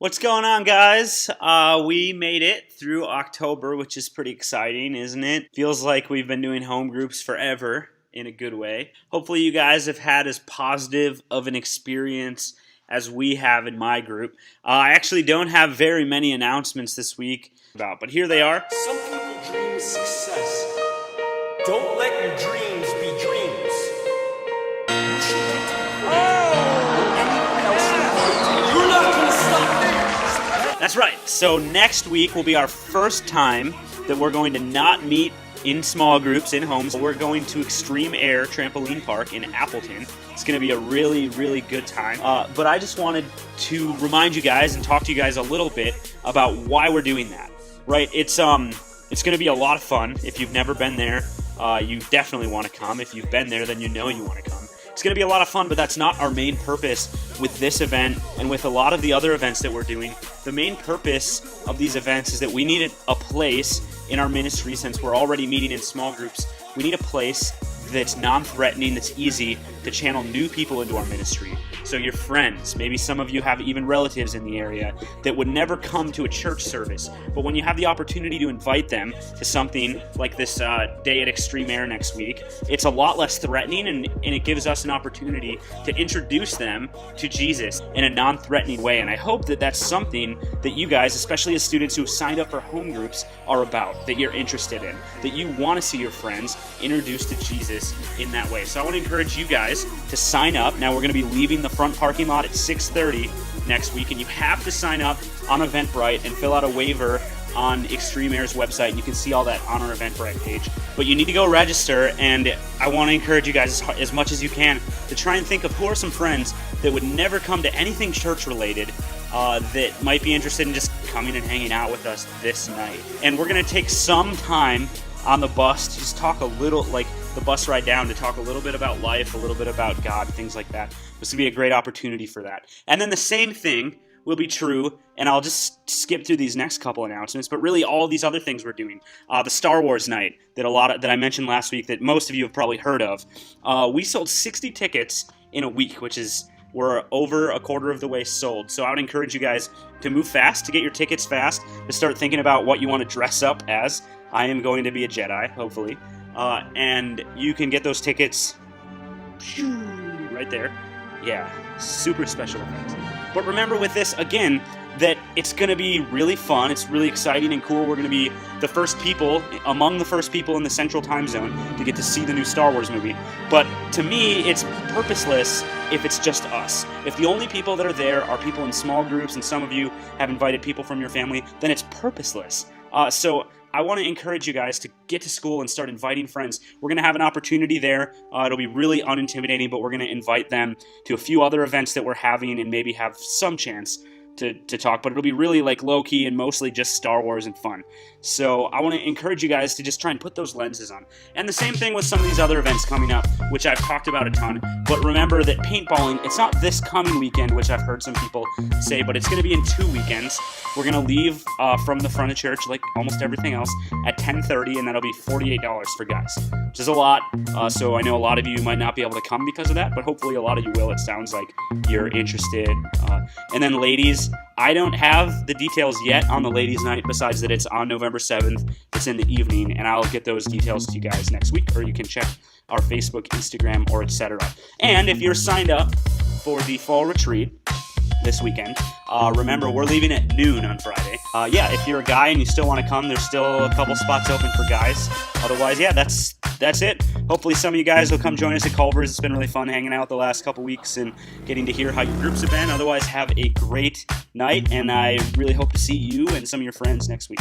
What's going on, guys? We made it through October, which is pretty exciting, isn't it? Feels like we've been doing home groups forever in a good way. Hopefully you guys have had as positive of an experience as we have in my group. I actually don't have very many announcements this week but here they are. Some people dream success. Don't let your dreams be dreams. You're not going to stop there. That's right. So next week will be our first time that we're going to not meet in small groups in homes. We're going to Extreme Air Trampoline Park in Appleton. It's going to be a really, really good time. But I just wanted to remind you guys and talk to you guys a little bit about why we're doing that. Right? It's going to be a lot of fun. If you've never been there, you definitely want to come. If you've been there, then you know you want to come. It's going to be a lot of fun, but that's not our main purpose with this event and with a lot of the other events that we're doing. The main purpose of these events is that we need a place in our ministry, since we're already meeting in small groups. We need a place that's non-threatening, that's easy to channel new people into our ministry. So your friends, maybe some of you have even relatives in the area that would never come to a church service, but when you have the opportunity to invite them to something like this day at Extreme Air next week, it's a lot less threatening, and it gives us an opportunity to introduce them to Jesus in a non-threatening way. And I hope that that's something that you guys, especially as students who have signed up for home groups, are about, that you're interested in, that you want to see your friends introduced to Jesus in that way. So I want to encourage you guys to sign up. Now we're going to be leaving the front parking lot at 6:30 next week, and you have to sign up on Eventbrite and fill out a waiver on Extreme Air's website, and you can see all that on our Eventbrite page. But you need to go register, and I want to encourage you guys as much as you can to try and think of who are some friends that would never come to anything church related that might be interested in just coming and hanging out with us this night. And we're going to take some time on the bus to just talk a little, like the bus ride down, to talk a little bit about life, a little bit about God, things like that. This would be a great opportunity for that. And then the same thing will be true, and I'll just skip through these next couple announcements, but really all these other things we're doing. The Star Wars night that I mentioned last week that most of you have probably heard of. We sold 60 tickets in a week, we're over a quarter of the way sold. So I would encourage you guys to move fast, to get your tickets fast, to start thinking about what you want to dress up as. I am going to be a Jedi, hopefully. And you can get those tickets right there. Yeah, super special event. But remember with this, again, that it's going to be really fun. It's really exciting and cool. We're going to be among the first people in the Central Time Zone to get to see the new Star Wars movie. But to me, it's purposeless if it's just us. If the only people that are there are people in small groups, and some of you have invited people from your family, then it's purposeless. So I want to encourage you guys to get to school and start inviting friends. We're going to have an opportunity there. It'll be really unintimidating, but we're going to invite them to a few other events that we're having and maybe have some chance to talk, but it'll be really like low-key and mostly just Star Wars and fun. So I want to encourage you guys to just try and put those lenses on. And the same thing with some of these other events coming up, which I've talked about a ton. But remember that paintballing, it's not this coming weekend, which I've heard some people say, but it's going to be in 2 weekends. We're going to leave from the front of church, like almost everything else, at 10:30, and that'll be $48 for guys, which is a lot. So I know a lot of you might not be able to come because of that, but hopefully a lot of you will. It sounds like you're interested. And then ladies, I don't have the details yet on the ladies' night, besides that it's on November 7th. It's in the evening, and I'll get those details to you guys next week, or you can check our Facebook, Instagram, or etc. And if you're signed up for the fall retreat this weekend, remember, we're leaving at noon on Friday. If you're a guy and you still want to come, there's still a couple spots open for guys. Otherwise, that's it. Hopefully some of you guys will come join us at Culver's. It's been really fun hanging out the last couple weeks and getting to hear how your groups have been. Otherwise, have a great night, and I really hope to see you and some of your friends next week.